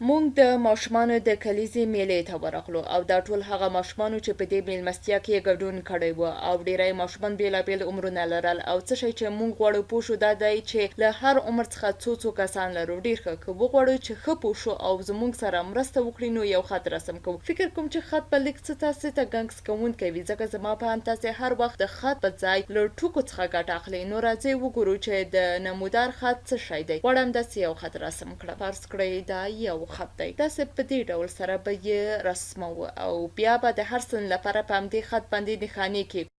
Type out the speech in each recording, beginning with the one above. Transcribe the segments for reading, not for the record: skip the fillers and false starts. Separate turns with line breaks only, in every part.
مونږ د ماشومانو د کلیزې میلې ته ورغلو او دا ټول هغه ماشومانو چې په دې میلمستیا کې ګډون کړی و او ډیری ماشومان بیلابیل عمرونه لرل او څه شی چې مونږ غواړو پوه شو دا دی چې له هر عمر څخه څو کسان لرو. ډیر ښه که وغواړو چې ښه پوه شو او زمونږ سره مرسته وکړي نو یو خط رسم کوو. فکر کوم چې خط به لږ څه تاسې ته ګنګس کوونکی وي ځکه زما په اند تاسې هر وخت د خط په ځای له ټکو څخه ګټه اخلئ. نو راځئ وګورو چې د نمودار خط څه شی دی. غواړم داسې یو خط رسم کړم. فرض کړئ دا یو خط دی. داسې په دې ډول سره به یې رسموو او بیا به د هر سن لپاره په همدې خط باندې نښانې کېږدو.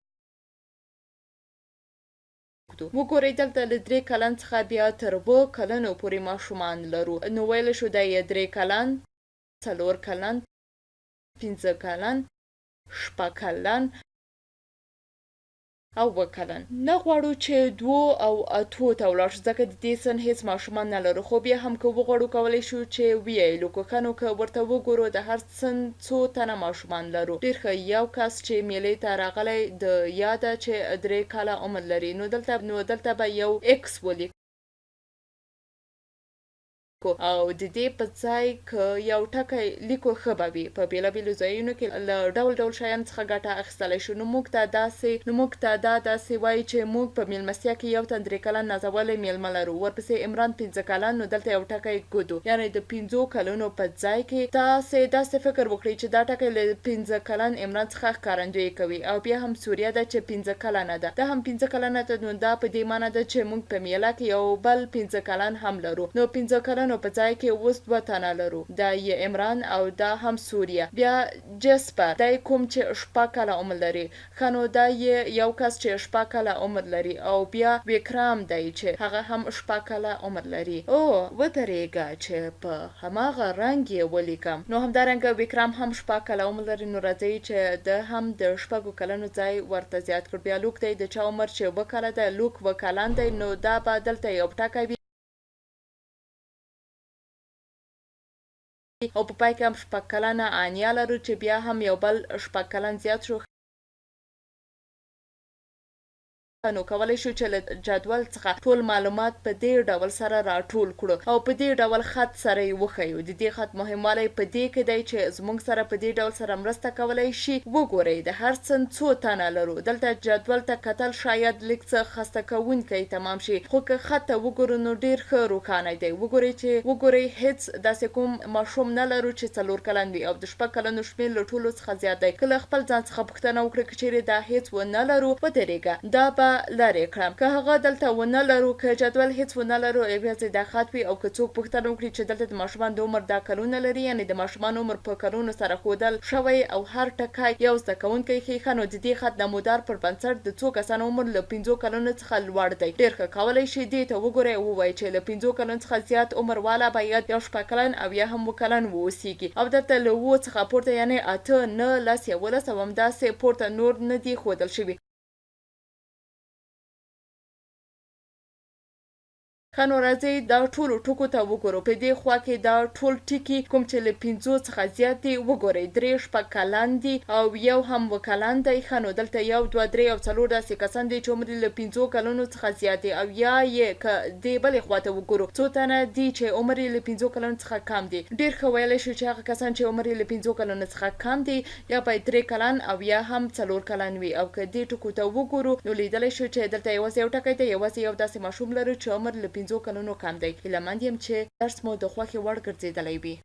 وګورئ دلته له 3 کلن څخه بیا تر 7 کلنو پورې ماشومان لرو. نو ویلی شو دی 3 کلن، 4 کلن، 5 کلن، 6 کلن او 7 کلن. نه غواړو چې 2 او 8 ته ولاړ شو ځکه د دې سن هیڅ ماشومان نه لرو. خو بیا هم که وغواړو کولی شو چې ویایلو که ښه نو که ورته وګورو د هر سن څو تنه ماشومان لرو. ډېر ښه، یو کس چې میلې ته راغلی د یاده چې 3 کاله عمر لري نو دلته به یو ایکس ولیکو او د دې په ځای که یو ټکی لیکو ښه به وي. په بیلابیلو ځایونو کې له ډول ډول شیانو څخه ګټه اخیستلی شو. نو موږ ته دا داسې وایي چې موږ په میلمستیا کې یو تن 3 کلن نازولی میلمه لرو. ورپسې عمران 15 کلن نو دلته یو ټکی ګودو یعنې د 15 کلونو په ځای کې تاسې داسې فکر وکړئ چې دا ټکی له 15 کلن عمران څخه ښکارندویي کوي. او بیا هم سوریه ده چې 15 کلنه ده. دا هم 15 کلنه ده نو دا په دې معنی ده چې موږ په میله کې یو بل 15 کلن هم لرو. نو 15 کلن په ځای کې اوس 2 تنه لرو. دا یې عمران او دا هم سوریه. بیا جسپر دی کوم چې 6 کاله عمر لري. ښه نو دا یې یو کس چې 6 کاله عمر لري. او بیا وکرام دی چې هغه هم 6 کاله عمر لري. او ودرېږه چې په هماغه رنګ یې ولیکم. نو همدارنګه وکرام هم 6 کاله عمر لري. نو راځئ چې د هم د 6 کلنو ځای ورته زیات کړو. بیا لوک دی د چا عمر چې 7 کاله ده لوک 7 کلن دی. نو دا به دلته یو ټکی وي او په پای کې هم 6 کلنه انیا لرو چې بیا هم یو بل 6 کلن زیات شو. نو کولی شو چې له جدول څخه ټول معلومات په دې ډول سره راټول کړو او په دې ډول خط سره یې وښیو. د دې خط مهموالی په دې کې دی چې زموږ سره په دې ډول سره مرسته کولی شي. وګورئ د هر سن څو تنه لرو. دلته جدول ته کتل شاید لږ څه خسته کوونکی تمام شي خو که خط ته وګورو نو ډېر ښه روښانه دی. وګورئ هیڅ داسې کوم ماشوم نه لرو چې 4 کلن وي او د 6 کلنو شمېر له ټولو څخه زیات دی. که له خپل ځان څخه پوښتنه وکړئ که چیرې دا هیڅ ونه لرو ودرېږه دا به لرې کړم. که هغه دلته ونه لرو که جدول هیڅ ونه لرو یوازې دا خط وي او که څوک پوښتنه وکړي چې دلته د ماشومان د عمر دا کلونه لري یعنې د ماشومان عمر په کلونو سره ښودل شوی او هر ټکی یو زده کوونکی ښیي. ښه نو د دې خط نمودار پر بنسټ د څو کسانو عمر له 5 کلونو څخه لوړ دی. ډېر ښه، کولی شي دې ته وګورئ او ووایي چې له 5 کلونو څخه زیات عمر والا باید یا 6 کلن او یا هم 7 کلن واوسیږي او دلته له 7 څخه پورته یعنې 8، 9، 10، 11 او همداسې پورته نور نه دي ښودل شوي. ښه نو راځئ دا ټولو ټکو ته وګورو. په دې خوا کې دا ټول ټکي کوم چې له 5 څخه زیات دي وګورئ 3 6 کلن دي او یو هم 7 کلن دی. ښه نو دلته 1 2 3 او 4 داسې کسان دي چې عمر له 5 کلونو څخه زیات دی. او یا یې که دې بلې خوا ته وګورو څو تنه دي چې عمر له 5 کلونو څخه کم دی. ډېر ښه ویلی شو چې هغه کسان چې عمر له 5 کلونو څخه کم دي یا باید 3 کلن او یا هم 4 کلن وي. او که دې ټکو ته وګورو نو لیدلی شو چې دلته یوازې یو ټکی دی. یوازې یو داسې ماشوم لرو چې عمر له 5 کلونو کم دی. هیله مند یم چې درس مو د خوښې وړ ګرځېدلی وي.